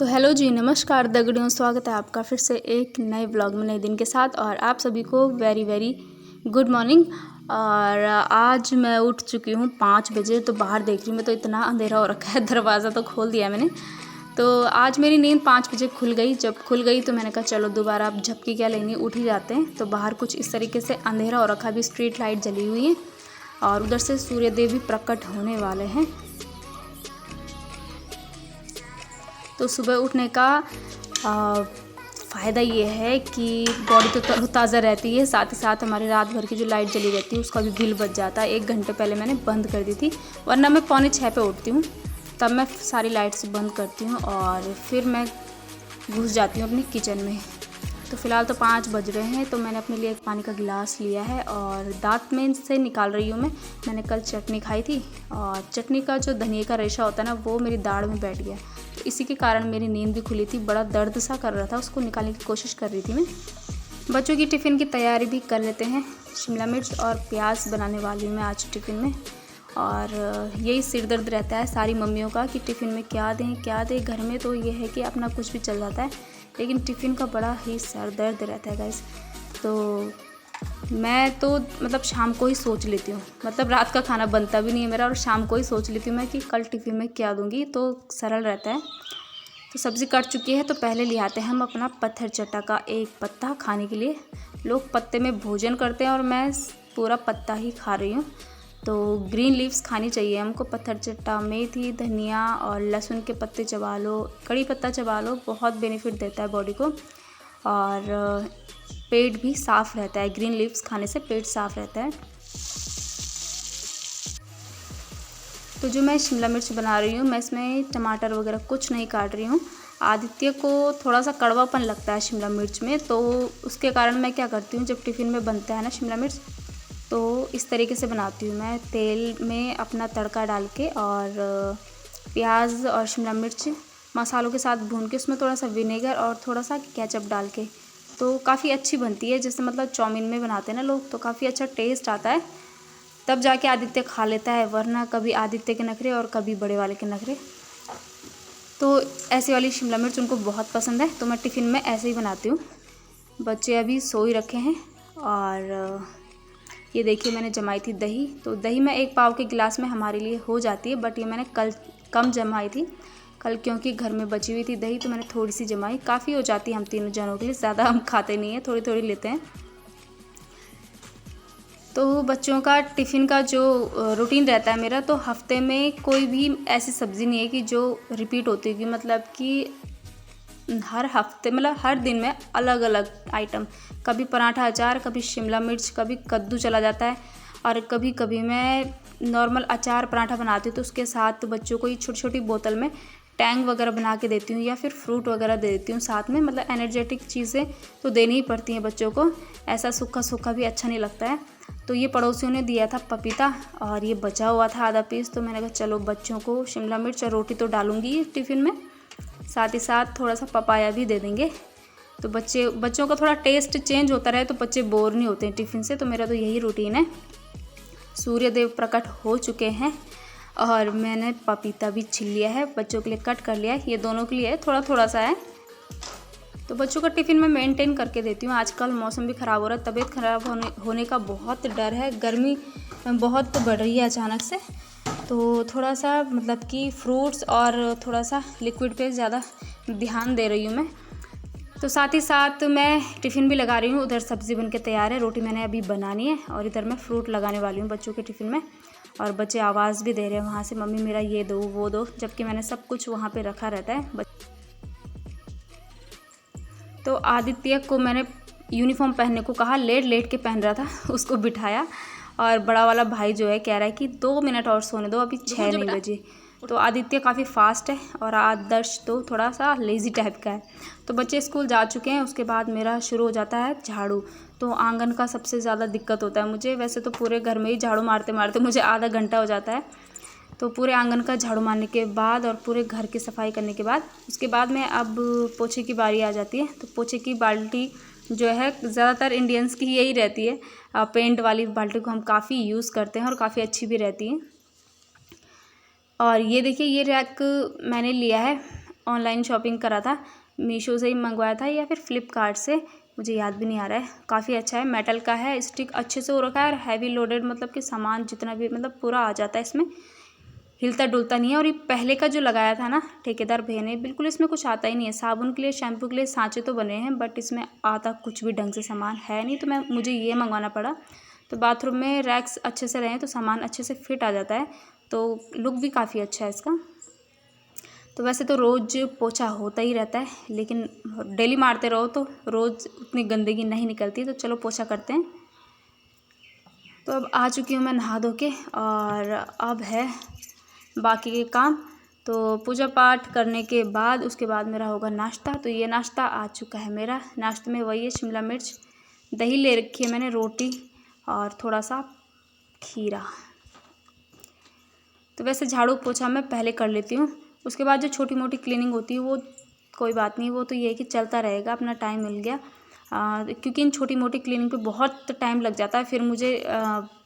तो हेलो जी, नमस्कार दगड़ियों, स्वागत है आपका फिर से एक नए ब्लॉग में नए दिन के साथ। और आप सभी को वेरी वेरी गुड मॉर्निंग। और आज मैं उठ चुकी हूँ 5 बजे। तो बाहर देख रही हूँ मैं तो इतना अंधेरा हो रखा है, दरवाज़ा तो खोल दिया मैंने। तो आज मेरी नींद 5 बजे खुल गई। जब खुल गई तो मैंने कहा चलो दोबारा अब झपकी क्या लेंगे, उठ ही जाते हैं। तो बाहर कुछ इस तरीके से अंधेरा हो रखा है, अभी स्ट्रीट लाइट जली हुई है और उधर से सूर्यदेव भी प्रकट होने वाले हैं। तो सुबह उठने का फ़ायदा ये है कि बॉडी तो तरोताज़ा रहती है, साथ ही साथ हमारी रात भर की जो लाइट जली रहती है उसका भी बिल बच जाता है। 1 घंटे पहले मैंने बंद कर दी थी, वरना मैं 5:45 पे उठती हूँ, तब मैं सारी लाइट्स बंद करती हूँ और फिर मैं घुस जाती हूँ अपनी किचन में। तो फ़िलहाल तो 5 बज रहे हैं। तो मैंने अपने लिए एक पानी का गिलास लिया है और दांत में से निकाल रही हूँ मैंने कल चटनी खाई थी और चटनी का जो धनिया का रेशा होता है ना, वो मेरी दाढ़ में बैठ गया। तो इसी के कारण मेरी नींद भी खुली थी, बड़ा दर्द सा कर रहा था, उसको निकालने की कोशिश कर रही थी मैं। बच्चों की टिफ़िन की तैयारी भी कर लेते हैं। शिमला मिर्च और प्याज बनाने वाली हूँ मैं आज टिफ़िन में। और यही सिर दर्द रहता है सारी मम्मियों का कि टिफ़िन में क्या दें। घर में तो ये है कि अपना कुछ भी चल जाता है, लेकिन टिफ़िन का बड़ा ही सर दर्द रहता है गाइस। तो मैं तो मतलब शाम को ही सोच लेती हूँ, मतलब रात का खाना बनता भी नहीं है मेरा और शाम को ही सोच लेती हूँ मैं कि कल टिफ़िन में क्या दूँगी, तो सरल रहता है। तो सब्ज़ी कट चुकी है, तो पहले ले आते हैं हम अपना पत्थर चट्टा का एक पत्ता खाने के लिए। लोग पत्ते में भोजन करते हैं और मैं पूरा पत्ता ही खा रही हूँ। तो ग्रीन लीव्स खानी चाहिए हमको। पत्थर चट्टा, मेथी, धनिया और लहसुन के पत्ते चबा लो, कड़ी पत्ता चबा लो, बहुत बेनिफिट देता है बॉडी को और पेट भी साफ़ रहता है। ग्रीन लीव्स खाने से पेट साफ़ रहता है। तो जो मैं शिमला मिर्च बना रही हूँ, मैं इसमें टमाटर वगैरह कुछ नहीं काट रही हूँ। आदित्य को थोड़ा सा कड़वापन लगता है शिमला मिर्च में, तो उसके कारण मैं क्या करती हूँ, जब टिफ़िन में बनता है ना शिमला मिर्च, तो इस तरीके से बनाती हूँ मैं। तेल में अपना तड़का डाल के और प्याज और शिमला मिर्च मसालों के साथ भून के उसमें थोड़ा सा विनेगर और थोड़ा सा केचप डाल के, तो काफ़ी अच्छी बनती है। जैसे मतलब चाउमीन में बनाते हैं ना लोग, तो काफ़ी अच्छा टेस्ट आता है, तब जाके आदित्य खा लेता है, वरना कभी आदित्य के नखरे और कभी बड़े वाले के नखरे। तो ऐसी वाली शिमला मिर्च उनको बहुत पसंद है, तो मैं टिफ़िन में ऐसे ही बनाती हूँ। बच्चे अभी सो ही रखे हैं। और ये देखिए मैंने जमाई थी दही। तो दही मैं 1 पाव के गिलास में हमारे लिए हो जाती है, बट ये मैंने कल कम जमाई थी कल, क्योंकि घर में बची हुई थी दही, तो मैंने थोड़ी सी जमाई। काफ़ी हो जाती है हम तीनों जनों के लिए, ज़्यादा हम खाते नहीं हैं, थोड़ी थोड़ी लेते हैं। तो बच्चों का टिफ़िन का जो रूटीन रहता है मेरा, तो हफ्ते में कोई भी ऐसी सब्ज़ी नहीं है कि जो रिपीट होती है, कि मतलब कि हर हफ्ते मतलब हर दिन में अलग अलग आइटम, कभी पराठा अचार, कभी शिमला मिर्च, कभी कद्दू चला जाता है। और कभी कभी मैं नॉर्मल अचार पराठा बनाती हूँ, तो उसके साथ बच्चों को ये छोटी छोटी बोतल में टैंग वगैरह बना के देती हूँ, या फिर फ्रूट वगैरह दे देती हूँ साथ में। मतलब एनर्जेटिक चीज़ें तो देनी ही पड़ती हैं बच्चों को, ऐसा सूखा सूखा भी अच्छा नहीं लगता है। तो ये पड़ोसियों ने दिया था पपीता और ये बचा हुआ था आधा पीस, तो मैंने कहा चलो बच्चों को शिमला मिर्च और रोटी तो डालूंगी टिफ़िन में, साथ ही साथ थोड़ा सा पपाया भी दे देंगे। तो बच्चों का थोड़ा टेस्ट चेंज होता रहे, तो बच्चे बोर नहीं होते हैं टिफ़िन से। तो मेरा तो यही रूटीन है। सूर्यदेव प्रकट हो चुके हैं और मैंने पपीता भी छील लिया है, बच्चों के लिए कट कर लिया है। ये दोनों के लिए थोड़ा थोड़ा सा है। तो बच्चों का टिफ़िन में मेंटेन करके देती हूँ। आजकल मौसम भी ख़राब हो रहा है, तबीयत ख़राब होने का बहुत डर है। गर्मी बहुत बढ़ रही है अचानक से, तो थोड़ा सा मतलब कि फ्रूट्स और थोड़ा सा लिक्विड पे ज़्यादा ध्यान दे रही हूँ मैं। तो साथ ही साथ मैं टिफ़िन भी लगा रही हूँ। उधर सब्ज़ी बन के तैयार है, रोटी मैंने अभी बनानी है, और इधर मैं फ्रूट लगाने वाली हूँ बच्चों के टिफ़िन में। और बच्चे आवाज़ भी दे रहे हैं वहाँ से, मम्मी मेरा ये दो वो दो, जबकि मैंने सब कुछ वहाँ पे रखा रहता है। तो आदित्य को मैंने यूनिफॉर्म पहनने को कहा, लेट लेट के पहन रहा था, उसको बिठाया। और बड़ा वाला भाई जो है कह रहा है कि 2 मिनट और सोने दो, अभी 6 नहीं बजे। तो आदित्य काफ़ी फास्ट है और आदर्श तो थोड़ा सा लेज़ी टाइप का है। तो बच्चे स्कूल जा चुके हैं, उसके बाद मेरा शुरू हो जाता है झाड़ू। तो आंगन का सबसे ज़्यादा दिक्कत होता है मुझे, वैसे तो पूरे घर में ही झाड़ू मारते मारते मुझे आधा घंटा हो जाता है। तो पूरे आंगन का झाड़ू मारने के बाद और पूरे घर की सफाई करने के बाद, उसके बाद में अब पोछे की बारी आ जाती है। तो पोछे की बाल्टी जो है ज़्यादातर इंडियंस की यही रहती है, पेंट वाली बाल्टी को हम काफ़ी यूज़ करते हैं और काफ़ी अच्छी भी रहती है। और ये देखिए ये रैक मैंने लिया है ऑनलाइन शॉपिंग करा था, मीशो से ही मंगवाया था या फिर फ्लिपकार्ट से, मुझे याद भी नहीं आ रहा है। काफ़ी अच्छा है, मेटल का है, स्टिक अच्छे से हो रखा है और हैवी लोडेड, मतलब कि सामान जितना भी मतलब पूरा आ जाता है इसमें, हिलता डुलता नहीं है। और ये पहले का जो लगाया था ना ठेकेदार भैया ने, बिल्कुल इसमें कुछ आता ही नहीं है। साबुन के लिए, शैम्पू के लिए सांचे तो बने हैं, बट इसमें आता कुछ भी ढंग से सामान है नहीं, तो मुझे ये मंगवाना पड़ा। तो बाथरूम में रैक्स अच्छे से रहें तो सामान अच्छे से फिट आ जाता है, तो लुक भी काफ़ी अच्छा है इसका। तो वैसे तो रोज़ पोछा होता ही रहता है, लेकिन डेली मारते रहो तो रोज़ उतनी गंदगी नहीं निकलती, तो चलो पोछा करते हैं। तो अब आ चुकी हूँ मैं नहा धो के, और अब है बाकी के काम। तो पूजा पाठ करने के बाद उसके बाद मेरा होगा नाश्ता। तो ये नाश्ता आ चुका है मेरा। नाश्ते में वही है, शिमला मिर्च, दही ले रखी है मैंने, रोटी और थोड़ा सा खीरा। तो वैसे झाड़ू पोछा मैं पहले कर लेती हूँ, उसके बाद जो छोटी मोटी क्लीनिंग होती है वो कोई बात नहीं, वो तो ये है कि चलता रहेगा, अपना टाइम मिल गया। क्योंकि इन छोटी मोटी क्लीनिंग पे बहुत टाइम लग जाता है, फिर मुझे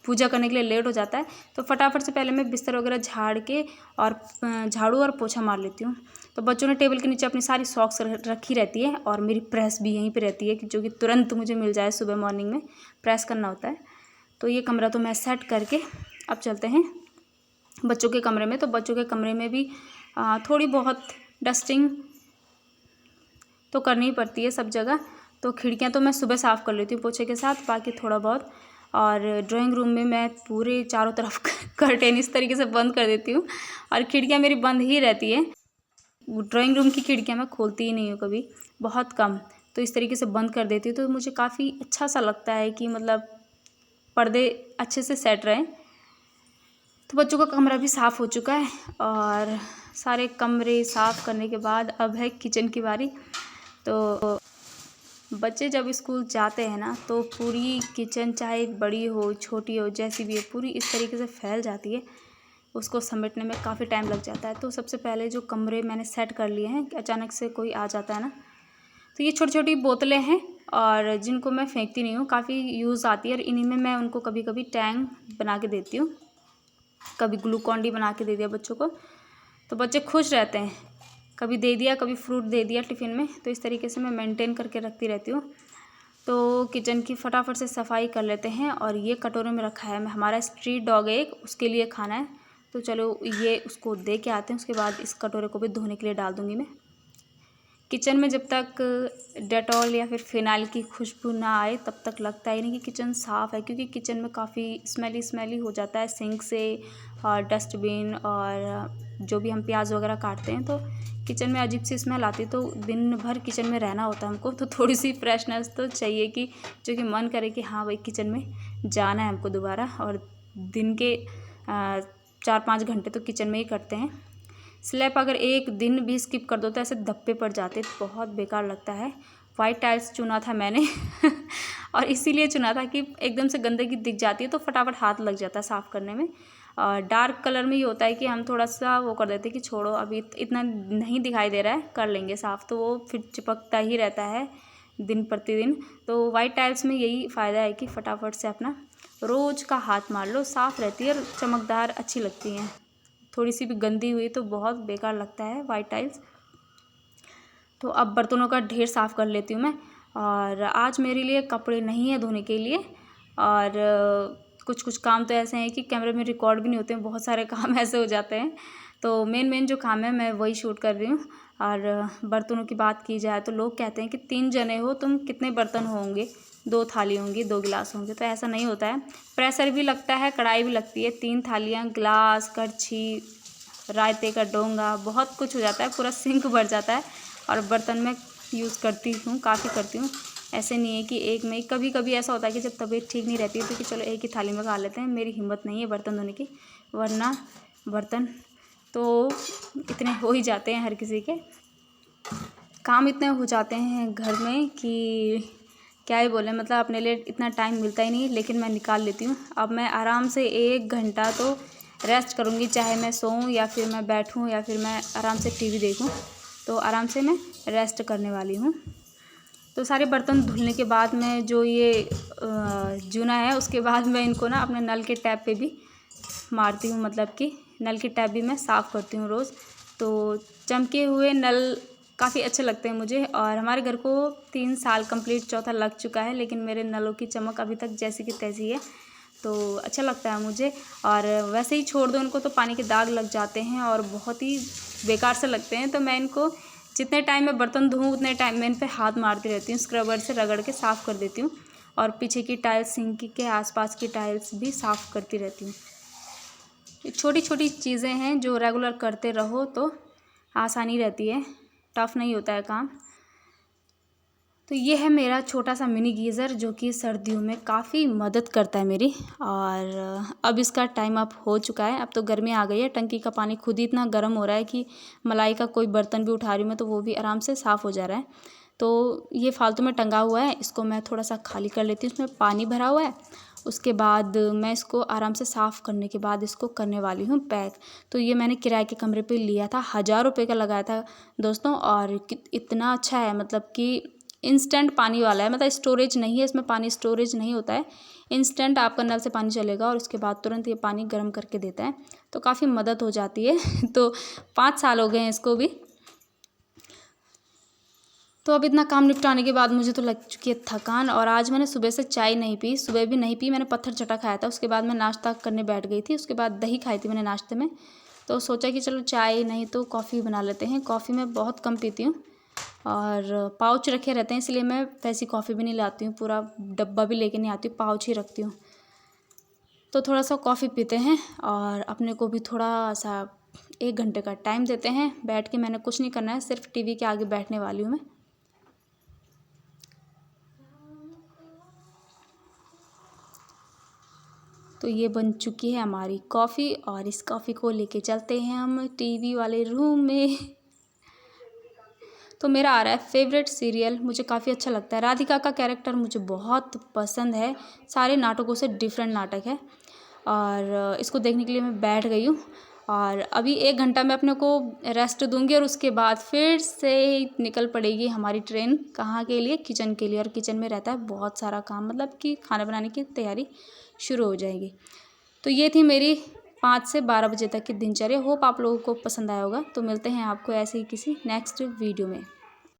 पूजा करने के लिए लेट हो जाता है। तो फटाफट से पहले मैं बिस्तर वगैरह झाड़ के और झाड़ू और पोछा मार लेती हूँ। तो बच्चों ने टेबल के नीचे अपनी सारी सॉक्स रखी रहती है, और मेरी प्रेस भी यहीं पे रहती है, जो कि तुरंत मुझे मिल जाए, सुबह मॉर्निंग में प्रेस करना होता है। तो ये कमरा तो मैं सेट करके अब चलते हैं बच्चों के कमरे में। तो बच्चों के कमरे में भी थोड़ी बहुत डस्टिंग तो करनी ही पड़ती है सब जगह। तो खिड़कियां तो मैं सुबह साफ़ कर लेती हूँ पोछे के साथ, बाकी थोड़ा बहुत। और ड्राइंग रूम में मैं पूरे चारों तरफ कर्टेन इस तरीके से बंद कर देती हूँ, और खिड़कियाँ मेरी बंद ही रहती है। ड्राइंग रूम की खिड़कियाँ मैं खोलती ही नहीं हूँ कभी, बहुत कम। तो इस तरीके से बंद कर देती हूँ, तो मुझे काफ़ी अच्छा सा लगता है कि मतलब पर्दे अच्छे से सेट रहें। तो बच्चों का कमरा भी साफ़ हो चुका है, और सारे कमरे साफ़ करने के बाद अब है किचन की बारी। तो बच्चे जब स्कूल जाते हैं ना, तो पूरी किचन, चाहे बड़ी हो छोटी हो जैसी भी हो, पूरी इस तरीके से फैल जाती है, उसको समेटने में काफ़ी टाइम लग जाता है। तो सबसे पहले जो कमरे मैंने सेट कर लिए हैं, अचानक से कोई आ जाता है ना, तो ये छोटी छोटी बोतलें हैं, और जिनको मैं फेंकती नहीं हूँ, काफ़ी यूज़ आती है, और इन्हीं में मैं उनको कभी कभी टैंग बना के देती हूँ, कभी ग्लूकॉन डी बना के दे दिया बच्चों को, तो बच्चे खुश रहते हैं। कभी दे दिया, कभी फ्रूट दे दिया टिफ़िन में, तो इस तरीके से मैं मेंटेन करके रखती रहती हूँ। तो किचन की फटाफट से सफाई कर लेते हैं। और ये कटोरे में रखा है, हमारा स्ट्रीट डॉग है एक, उसके लिए खाना है, तो चलो ये उसको दे के आते हैं, उसके बाद इस कटोरे को भी धोने के लिए डाल दूँगी मैं। किचन में जब तक डेटॉल या फिर फिनाइल की खुशबू ना आए, तब तक लगता ही नहीं कि किचन साफ़ है, क्योंकि किचन में काफ़ी स्मेली हो जाता है सिंक से, और डस्टबिन, और जो भी हम प्याज वगैरह काटते हैं, तो किचन में अजीब सी स्मेल आती है। तो दिन भर किचन में रहना होता है हमको, तो थोड़ी सी फ्रेशनेस तो चाहिए, कि जो कि मन करे कि हाँ भाई किचन में जाना है हमको दोबारा। और दिन के 4-5 घंटे तो किचन में ही करते हैं। स्लैब अगर एक दिन भी स्किप कर दो तो ऐसे धब्बे पड़ जाते, बहुत बेकार लगता है। वाइट टाइल्स चुना था मैंने और इसीलिए चुना था कि एकदम से गंदगी दिख जाती है तो फटाफट हाथ लग जाता है साफ़ करने में। और डार्क कलर में ये होता है कि हम थोड़ा सा वो कर देते हैं कि छोड़ो अभी इतना नहीं दिखाई दे रहा है, कर लेंगे साफ़, तो वो फिर चिपकता ही रहता है दिन प्रतिदिन। तो वाइट टाइल्स में यही फ़ायदा है कि फटाफट से अपना रोज़ का हाथ मार लो, साफ़ रहती है और चमकदार अच्छी लगती हैं। थोड़ी सी भी गंदी हुई तो बहुत बेकार लगता है वाइट टाइल्स। तो अब बर्तनों का ढेर साफ़ कर लेती हूँ मैं। और आज मेरे लिए कपड़े नहीं है धोने के लिए, और कुछ कुछ काम तो ऐसे हैं कि कैमरे में रिकॉर्ड भी नहीं होते हैं, बहुत सारे काम ऐसे हो जाते हैं। तो मेन जो काम है मैं वही शूट कर रही हूँ। और बर्तनों की बात की जाए तो लोग कहते हैं कि 3 जने हो तुम, कितने बर्तन होंगे, 2 थाली होंगी, 2 गिलास होंगे, तो ऐसा नहीं होता है। प्रेशर भी लगता है, कढ़ाई भी लगती है, 3 थालियाँ, गिलास, कड़छी, रायते का डोंगा, बहुत कुछ हो जाता है, पूरा सिंक भर जाता है। और बर्तन मैं यूज़ करती हूँ, काफ़ी करती हूँ, ऐसे नहीं है कि एक में। कभी कभी ऐसा होता है कि जब तबीयत ठीक नहीं रहती है तो कि चलो एक ही थाली में खा लेते हैं, मेरी हिम्मत नहीं है बर्तन धोने की, वरना बर्तन तो इतने हो ही जाते हैं, हर किसी के काम इतने हो जाते हैं घर में कि क्या ही बोले, मतलब अपने लिए इतना टाइम मिलता ही नहीं, लेकिन मैं निकाल लेती हूँ। अब मैं आराम से 1 घंटा तो रेस्ट करूँगी, चाहे मैं सोऊं या फिर मैं बैठूं या फिर मैं आराम से टीवी देखूं, तो आराम से मैं रेस्ट करने वाली हूँ। तो सारे बर्तन धुलने के बाद में जो ये जूना है, उसके बाद मैं इनको ना अपने नल के टैप पे भी मारती हूँ, मतलब कि नल की टैप भी मैं साफ़ करती हूँ रोज़, तो चमके हुए नल काफ़ी अच्छे लगते हैं मुझे। और हमारे घर को 3 साल कंप्लीट, चौथा लग चुका है, लेकिन मेरे नलों की चमक अभी तक जैसी की तैसी है, तो अच्छा लगता है मुझे। और वैसे ही छोड़ दो उनको तो पानी के दाग लग जाते हैं और बहुत ही बेकार से लगते हैं। तो मैं इनको जितने टाइम में बर्तन धोऊँ उतने टाइम में इन पर हाथ मारती रहती हूँ, स्क्रबर से रगड़ के साफ़ कर देती हूँ। और पीछे की टाइल्स, सिंक के आसपास की टाइल्स भी साफ़ करती रहती हूँ। छोटी छोटी चीज़ें हैं जो रेगुलर करते रहो तो आसानी रहती है, टफ़ नहीं होता है काम। तो ये है मेरा छोटा सा मिनी गीज़र जो कि सर्दियों में काफ़ी मदद करता है मेरी। और अब इसका टाइम अप हो चुका है, अब तो गर्मी आ गई है। टंकी का पानी खुद ही इतना गर्म हो रहा है कि मलाई का कोई बर्तन भी उठा रही हूँ मैं तो वो भी आराम से साफ़ हो जा रहा है। तो ये फालतू में टंगा हुआ है, इसको मैं थोड़ा सा खाली कर लेती हूँ। इसमें पानी भरा हुआ है, उसके बाद मैं इसको आराम से साफ़ करने के बाद इसको करने वाली हूँ पैक। तो ये मैंने किराए के कमरे पे लिया था, 1000 रुपये का लगाया था दोस्तों। और इतना अच्छा है, मतलब कि इंस्टेंट पानी वाला है, मतलब स्टोरेज नहीं है इसमें, पानी स्टोरेज नहीं होता है। इंस्टेंट आपका नल से पानी चलेगा और उसके बाद तुरंत ये पानी गर्म करके देता है, तो काफ़ी मदद हो जाती है। तो 5 साल हो गए हैं इसको भी। तो अब इतना काम निपटाने के बाद मुझे तो लग चुकी है थकान। और आज मैंने सुबह से चाय नहीं पी, सुबह भी नहीं पी, मैंने पत्थर चटा खाया था। उसके बाद मैं नाश्ता करने बैठ गई थी, उसके बाद दही खाई थी मैंने नाश्ते में। तो सोचा कि चलो चाय नहीं तो कॉफ़ी बना लेते हैं। कॉफ़ी मैं बहुत कम पीती हूँ और पाउच रखे रहते हैं, इसलिए मैं वैसी कॉफ़ी भी नहीं लाती हूँ, पूरा डब्बा भी लेके नहीं आती हूँ, पाउच ही रखती हूँ। तो थोड़ा सा कॉफ़ी पीते हैं और अपने को भी थोड़ा सा 1 घंटे का टाइम देते हैं। बैठ के मैंने कुछ नहीं करना है, सिर्फ टीवी के आगे बैठने वाली हूँ मैं। तो ये बन चुकी है हमारी कॉफ़ी और इस कॉफ़ी को लेके चलते हैं हम टीवी वाले रूम में। तो मेरा आ रहा है फेवरेट सीरियल, मुझे काफ़ी अच्छा लगता है। राधिका का कैरेक्टर मुझे बहुत पसंद है, सारे नाटकों से डिफरेंट नाटक है। और इसको देखने के लिए मैं बैठ गई हूँ। और अभी 1 घंटा मैं अपने को रेस्ट दूंगी और उसके बाद फिर से निकल पड़ेगी हमारी ट्रेन। कहाँ के लिए? किचन के लिए। और किचन में रहता है बहुत सारा काम, मतलब कि खाना बनाने की तैयारी शुरू हो जाएगी। तो ये थी मेरी 5 से 12 बजे तक की दिनचर्या। होप आप लोगों को पसंद आया होगा। तो मिलते हैं आपको ऐसे ही किसी नेक्स्ट वीडियो में।